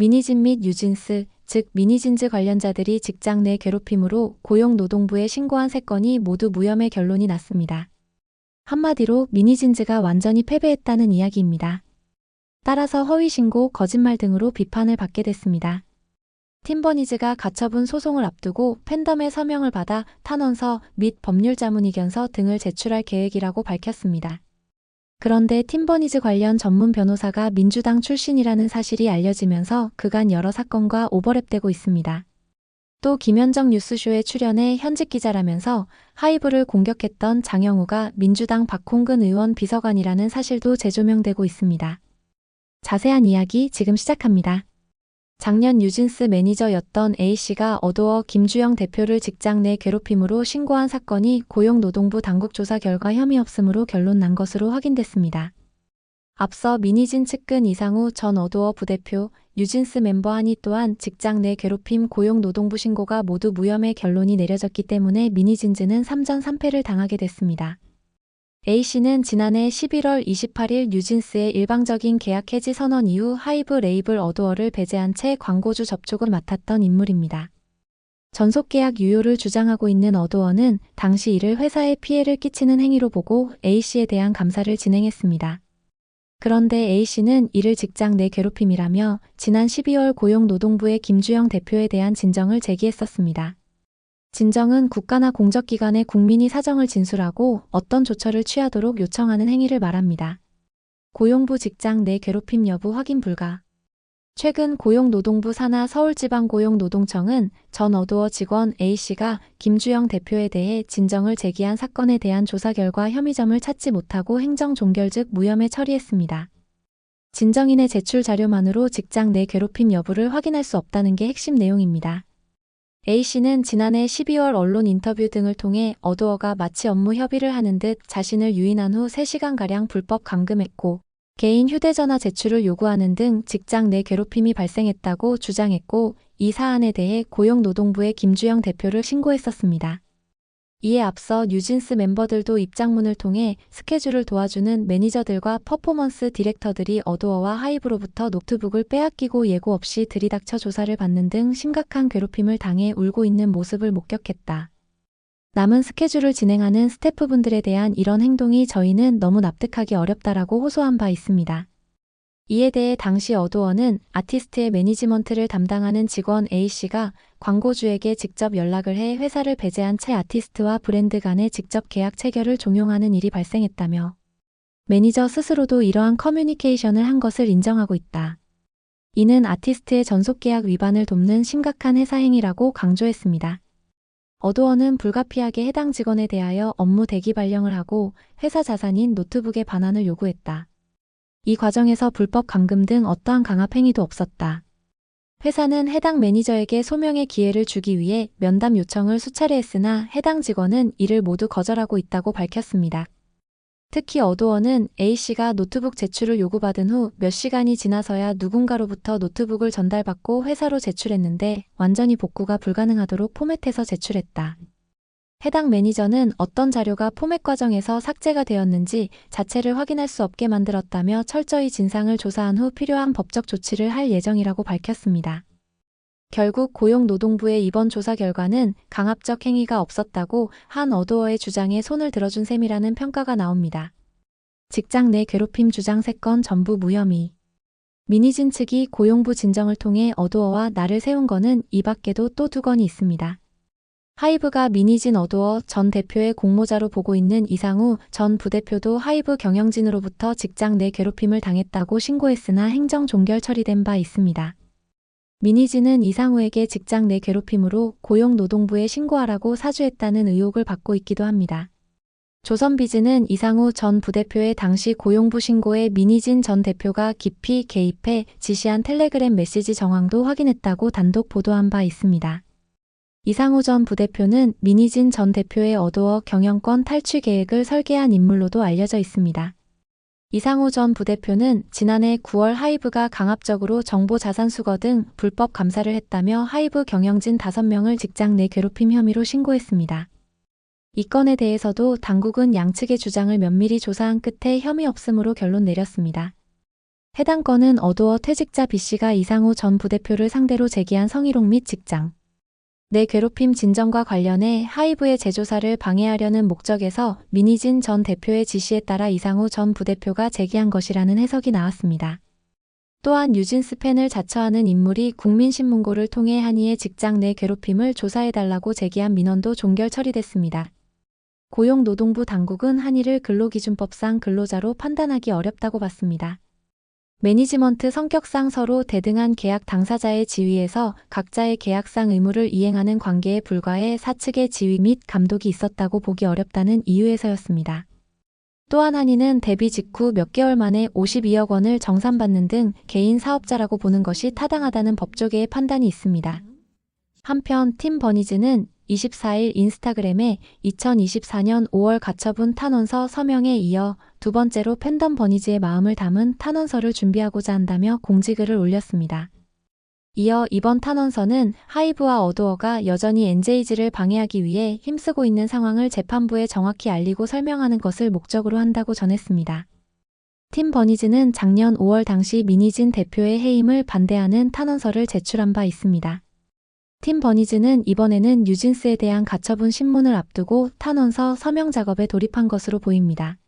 미니진 및 뉴진스, 즉 미니진즈 관련자들이 직장 내 괴롭힘으로 고용노동부에 신고한 3건이 모두 무혐의 결론이 났습니다. 한마디로 미니진즈가 완전히 패배했다는 이야기입니다. 따라서 허위신고, 거짓말 등으로 비판을 받게 됐습니다. 팀버니즈가 가처분 소송을 앞두고 팬덤의 서명을 받아 탄원서 및 법률자문의견서 등을 제출할 계획이라고 밝혔습니다. 그런데 팀버니즈 관련 전문 변호사가 민주당 출신이라는 사실이 알려지면서 그간 여러 사건과 오버랩되고 있습니다. 또 김현정 뉴스쇼에 출연해 현직 기자라면서 하이브를 공격했던 장영우가 민주당 박홍근 의원 비서관이라는 사실도 재조명되고 있습니다. 자세한 이야기 지금 시작합니다. 작년 뉴진스 매니저였던 A씨가 어도어 김주영 대표를 직장 내 괴롭힘으로 신고한 사건이 고용노동부 당국 조사 결과 혐의 없음으로 결론 난 것으로 확인됐습니다. 앞서 미니진 측근 이상우 전 어도어 부대표, 뉴진스 멤버 한이 또한 직장 내 괴롭힘 고용노동부 신고가 모두 무혐의 결론이 내려졌기 때문에 미니진즈는 3전 3패를 당하게 됐습니다. A씨는 지난해 11월 28일 뉴진스의 일방적인 계약 해지 선언 이후 하이브 레이블 어도어를 배제한 채 광고주 접촉을 맡았던 인물입니다. 전속계약 유효를 주장하고 있는 어도어는 당시 이를 회사에 피해를 끼치는 행위로 보고 A씨에 대한 감사를 진행했습니다. 그런데 A씨는 이를 직장 내 괴롭힘이라며 지난 12월 고용노동부의 김주영 대표에 대한 진정을 제기했었습니다. 진정은 국가나 공적기관에 국민이 사정을 진술하고 어떤 조처를 취하도록 요청하는 행위를 말합니다. 고용부 직장 내 괴롭힘 여부 확인 불가. 최근 고용노동부 산하 서울지방고용노동청은 전 어도어 직원 A씨가 김주영 대표에 대해 진정을 제기한 사건에 대한 조사 결과 혐의점을 찾지 못하고 행정종결 즉 무혐의 처리했습니다. 진정인의 제출 자료만으로 직장 내 괴롭힘 여부를 확인할 수 없다는 게 핵심 내용입니다. A씨는 지난해 12월 언론 인터뷰 등을 통해 어도어가 마치 업무 협의를 하는 듯 자신을 유인한 후 3시간가량 불법 감금했고 개인 휴대전화 제출을 요구하는 등 직장 내 괴롭힘이 발생했다고 주장했고 이 사안에 대해 고용노동부에 김주영 대표를 신고했었습니다. 이에 앞서 뉴진스 멤버들도 입장문을 통해 스케줄을 도와주는 매니저들과 퍼포먼스 디렉터들이 어도어와 하이브로부터 노트북을 빼앗기고 예고 없이 들이닥쳐 조사를 받는 등 심각한 괴롭힘을 당해 울고 있는 모습을 목격했다. 남은 스케줄을 진행하는 스태프분들에 대한 이런 행동이 저희는 너무 납득하기 어렵다라고 호소한 바 있습니다. 이에 대해 당시 어도어는 아티스트의 매니지먼트를 담당하는 직원 A씨가 광고주에게 직접 연락을 해 회사를 배제한 채 아티스트와 브랜드 간의 직접 계약 체결을 종용하는 일이 발생했다며 매니저 스스로도 이러한 커뮤니케이션을 한 것을 인정하고 있다. 이는 아티스트의 전속계약 위반을 돕는 심각한 회사 행위라고 강조했습니다. 어도어는 불가피하게 해당 직원에 대하여 업무 대기 발령을 하고 회사 자산인 노트북의 반환을 요구했다. 이 과정에서 불법 감금 등 어떠한 강압 행위도 없었다. 회사는 해당 매니저에게 소명의 기회를 주기 위해 면담 요청을 수차례 했으나 해당 직원은 이를 모두 거절하고 있다고 밝혔습니다. 특히 어도어는 A씨가 노트북 제출을 요구받은 후 몇 시간이 지나서야 누군가로부터 노트북을 전달받고 회사로 제출했는데 완전히 복구가 불가능하도록 포맷해서 제출했다. 해당 매니저는 어떤 자료가 포맷 과정에서 삭제가 되었는지 자체를 확인할 수 없게 만들었다며 철저히 진상을 조사한 후 필요한 법적 조치를 할 예정이라고 밝혔습니다. 결국 고용노동부의 이번 조사 결과는 강압적 행위가 없었다고 한 어도어의 주장에 손을 들어준 셈이라는 평가가 나옵니다. 직장 내 괴롭힘 주장 3건 전부 무혐의. 미니진 측이 고용부 진정을 통해 어도어와 날을 세운 거는 이 밖에도 또 2건이 있습니다. 하이브가 미니진 어도어 전 대표의 공모자로 보고 있는 이상우 전 부대표도 하이브 경영진으로부터 직장 내 괴롭힘을 당했다고 신고했으나 행정 종결 처리된 바 있습니다. 미니진은 이상우에게 직장 내 괴롭힘으로 고용노동부에 신고하라고 사주했다는 의혹을 받고 있기도 합니다. 조선비즈는 이상우 전 부대표의 당시 고용부 신고에 미니진 전 대표가 깊이 개입해 지시한 텔레그램 메시지 정황도 확인했다고 단독 보도한 바 있습니다. 이상우 전 부대표는 미니진 전 대표의 어도어 경영권 탈취 계획을 설계한 인물로도 알려져 있습니다. 이상우 전 부대표는 지난해 9월 하이브가 강압적으로 정보 자산 수거 등 불법 감사를 했다며 하이브 경영진 5명을 직장 내 괴롭힘 혐의로 신고했습니다. 이 건에 대해서도 당국은 양측의 주장을 면밀히 조사한 끝에 혐의 없음으로 결론 내렸습니다. 해당 건은 어도어 퇴직자 B씨가 이상우 전 부대표를 상대로 제기한 성희롱 및 직장 내 괴롭힘 진정과 관련해 하이브의 재조사를 방해하려는 목적에서 민희진 전 대표의 지시에 따라 이상우 전 부대표가 제기한 것이라는 해석이 나왔습니다. 또한 뉴진스 팬을 자처하는 인물이 국민신문고를 통해 한이의 직장 내 괴롭힘을 조사해달라고 제기한 민원도 종결 처리됐습니다. 고용노동부 당국은 한이를 근로기준법상 근로자로 판단하기 어렵다고 봤습니다. 매니지먼트 성격상 서로 대등한 계약 당사자의 지위에서 각자의 계약상 의무를 이행하는 관계에 불과해 사측의 지위 및 감독이 있었다고 보기 어렵다는 이유에서였습니다. 또한 한이는 데뷔 직후 몇 개월 만에 52억 원을 정산받는 등 개인 사업자라고 보는 것이 타당하다는 법조계의 판단이 있습니다. 한편 팀 버니즈는 24일 인스타그램에 2024년 5월 가처분 탄원서 서명에 이어 두 번째로 팬덤 버니즈의 마음을 담은 탄원서를 준비하고자 한다며 공지글을 올렸습니다. 이어 이번 탄원서는 하이브와 어도어가 여전히 NJG를 방해하기 위해 힘쓰고 있는 상황을 재판부에 정확히 알리고 설명하는 것을 목적으로 한다고 전했습니다. 팀 버니즈는 작년 5월 당시 민희진 대표의 해임을 반대하는 탄원서를 제출한 바 있습니다. 팀 버니즈는 이번에는 뉴진스에 대한 가처분 신문을 앞두고 탄원서 서명 작업에 돌입한 것으로 보입니다.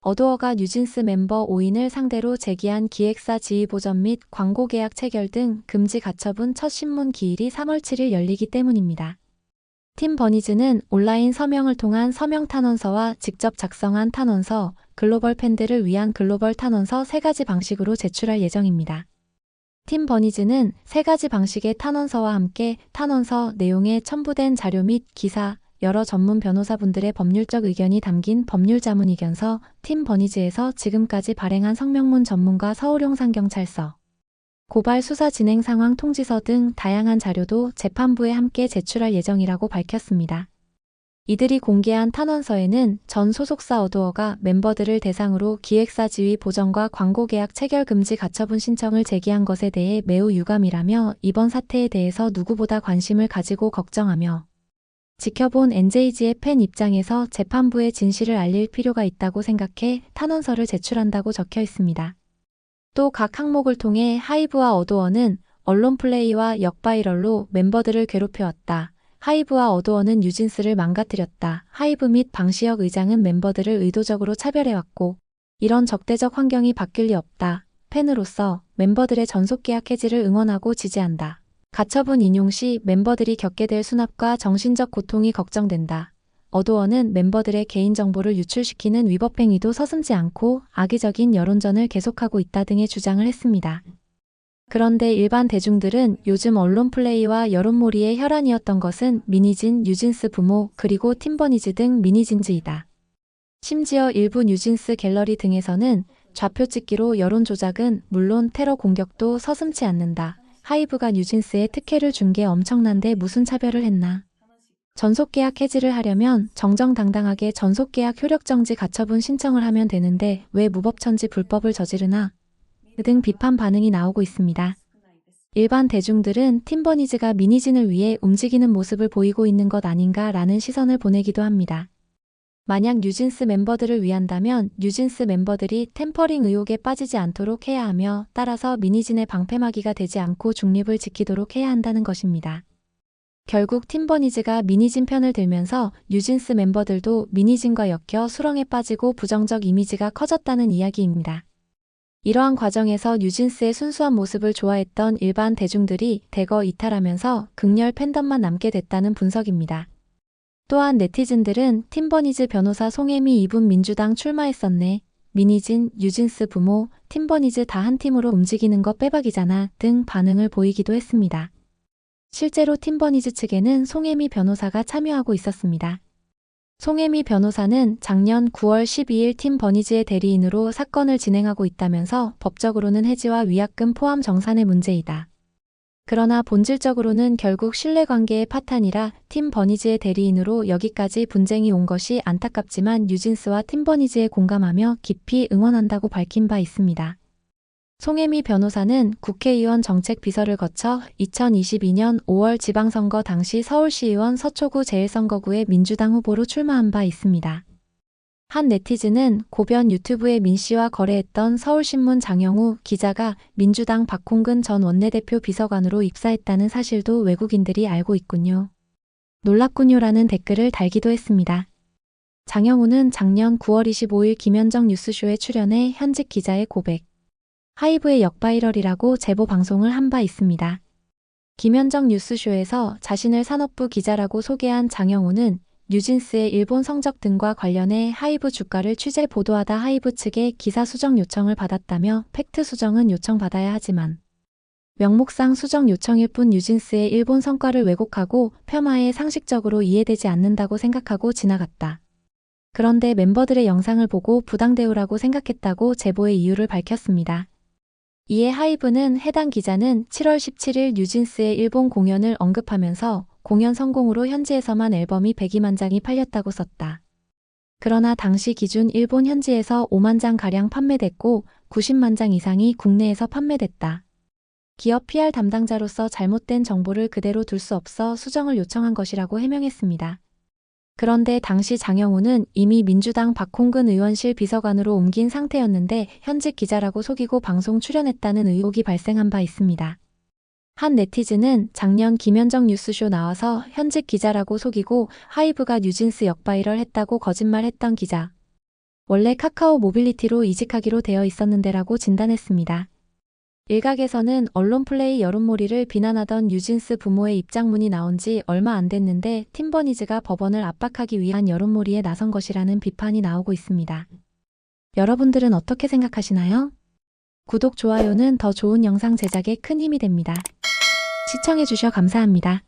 어도어가 뉴진스 멤버 5인을 상대로 제기한 기획사 지위 보전 및 광고 계약 체결 등 금지 가처분 첫 신문 기일이 3월 7일 열리기 때문입니다. 팀 버니즈는 온라인 서명을 통한 서명 탄원서와 직접 작성한 탄원서, 글로벌 팬들을 위한 글로벌 탄원서 3가지 방식으로 제출할 예정입니다. 팀 버니즈는 3가지 방식의 탄원서와 함께 탄원서 내용에 첨부된 자료 및 기사, 여러 전문 변호사분들의 법률적 의견이 담긴 법률자문의견서, 팀 버니즈에서 지금까지 발행한 성명문 전문가 서울용산경찰서, 고발 수사 진행 상황 통지서 등 다양한 자료도 재판부에 함께 제출할 예정이라고 밝혔습니다. 이들이 공개한 탄원서에는 전 소속사 어도어가 멤버들을 대상으로 기획사 지위 보전과 광고 계약 체결 금지 가처분 신청을 제기한 것에 대해 매우 유감이라며 이번 사태에 대해서 누구보다 관심을 가지고 걱정하며 지켜본 NJG의 팬 입장에서 재판부에 진실을 알릴 필요가 있다고 생각해 탄원서를 제출한다고 적혀 있습니다. 또 각 항목을 통해 하이브와 어도어는 언론 플레이와 역바이럴로 멤버들을 괴롭혀왔다. 하이브와 어도어는 뉴진스를 망가뜨렸다. 하이브 및 방시혁 의장은 멤버들을 의도적으로 차별해왔고 이런 적대적 환경이 바뀔 리 없다. 팬으로서 멤버들의 전속계약 해지를 응원하고 지지한다. 가처분 인용 시 멤버들이 겪게 될 수납과 정신적 고통이 걱정된다. 어도어는 멤버들의 개인정보를 유출시키는 위법 행위도 서슴지 않고 악의적인 여론전을 계속하고 있다 등의 주장을 했습니다. 그런데 일반 대중들은 요즘 언론 플레이와 여론몰이의 혈안이었던 것은 민희진, 뉴진스 부모, 그리고 팀버니즈 등 미니진즈이다. 심지어 일부 뉴진스 갤러리 등에서는 좌표 찍기로 여론 조작은 물론 테러 공격도 서슴지 않는다. 하이브가 뉴진스에 특혜를 준 게 엄청난데 무슨 차별을 했나. 전속계약 해지를 하려면 정정당당하게 전속계약 효력정지 가처분 신청을 하면 되는데 왜 무법천지 불법을 저지르나 등 비판 반응이 나오고 있습니다. 일반 대중들은 팀버니즈가 민희진을 위해 움직이는 모습을 보이고 있는 것 아닌가 라는 시선을 보내기도 합니다. 만약 뉴진스 멤버들을 위한다면 뉴진스 멤버들이 템퍼링 의혹에 빠지지 않도록 해야 하며 따라서 민희진의 방패막이가 되지 않고 중립을 지키도록 해야 한다는 것입니다. 결국 팀버니즈가 민희진 편을 들면서 뉴진스 멤버들도 민희진과 엮여 수렁에 빠지고 부정적 이미지가 커졌다는 이야기입니다. 이러한 과정에서 뉴진스의 순수한 모습을 좋아했던 일반 대중들이 대거 이탈하면서 극렬 팬덤만 남게 됐다는 분석입니다. 또한 네티즌들은 팀버니즈 변호사 송혜미 이분 민주당 출마했었네. 민희진, 뉴진스 부모, 팀버니즈 다 한 팀으로 움직이는 거 빼박이잖아 등 반응을 보이기도 했습니다. 실제로 팀버니즈 측에는 송혜미 변호사가 참여하고 있었습니다. 송혜미 변호사는 작년 9월 12일 팀 버니즈의 대리인으로 사건을 진행하고 있다면서 법적으로는 해지와 위약금 포함 정산의 문제이다. 그러나 본질적으로는 결국 신뢰관계의 파탄이라 팀 버니즈의 대리인으로 여기까지 분쟁이 온 것이 안타깝지만 뉴진스와 팀 버니즈에 공감하며 깊이 응원한다고 밝힌 바 있습니다. 송혜미 변호사는 국회의원 정책비서를 거쳐 2022년 5월 지방선거 당시 서울시의원 서초구 제1선거구의 민주당 후보로 출마한 바 있습니다. 한 네티즌은 고변 유튜브에 민 씨와 거래했던 서울신문 장영우 기자가 민주당 박홍근 전 원내대표 비서관으로 입사했다는 사실도 외국인들이 알고 있군요. 놀랍군요라는 댓글을 달기도 했습니다. 장영우는 작년 9월 25일 김현정 뉴스쇼에 출연해 현직 기자의 고백, 하이브의 역바이럴이라고 제보 방송을 한 바 있습니다. 김현정 뉴스쇼에서 자신을 산업부 기자라고 소개한 장영우는 뉴진스의 일본 성적 등과 관련해 하이브 주가를 취재 보도하다 하이브 측에 기사 수정 요청을 받았다며 팩트 수정은 요청받아야 하지만 명목상 수정 요청일 뿐 뉴진스의 일본 성과를 왜곡하고 폄하해 상식적으로 이해되지 않는다고 생각하고 지나갔다. 그런데 멤버들의 영상을 보고 부당대우라고 생각했다고 제보의 이유를 밝혔습니다. 이에 하이브는 해당 기자는 7월 17일 뉴진스의 일본 공연을 언급하면서 공연 성공으로 현지에서만 앨범이 102만 장이 팔렸다고 썼다. 그러나 당시 기준 일본 현지에서 5만 장가량 판매됐고 90만 장 이상이 국내에서 판매됐다. 기업 PR 담당자로서 잘못된 정보를 그대로 둘 수 없어 수정을 요청한 것이라고 해명했습니다. 그런데 당시 장영우는 이미 민주당 박홍근 의원실 비서관으로 옮긴 상태였는데 현직 기자라고 속이고 방송 출연했다는 의혹이 발생한 바 있습니다. 한 네티즌은 작년 김현정 뉴스쇼 나와서 현직 기자라고 속이고 하이브가 뉴진스 역바이럴 했다고 거짓말했던 기자. 원래 카카오 모빌리티로 이직하기로 되어 있었는데라고 진단했습니다. 일각에서는 언론플레이 여론몰이를 비난하던 뉴진스 부모의 입장문이 나온 지 얼마 안 됐는데 팀버니즈가 법원을 압박하기 위한 여론몰이에 나선 것이라는 비판이 나오고 있습니다. 여러분들은 어떻게 생각하시나요? 구독, 좋아요는 더 좋은 영상 제작에 큰 힘이 됩니다. 시청해주셔 감사합니다.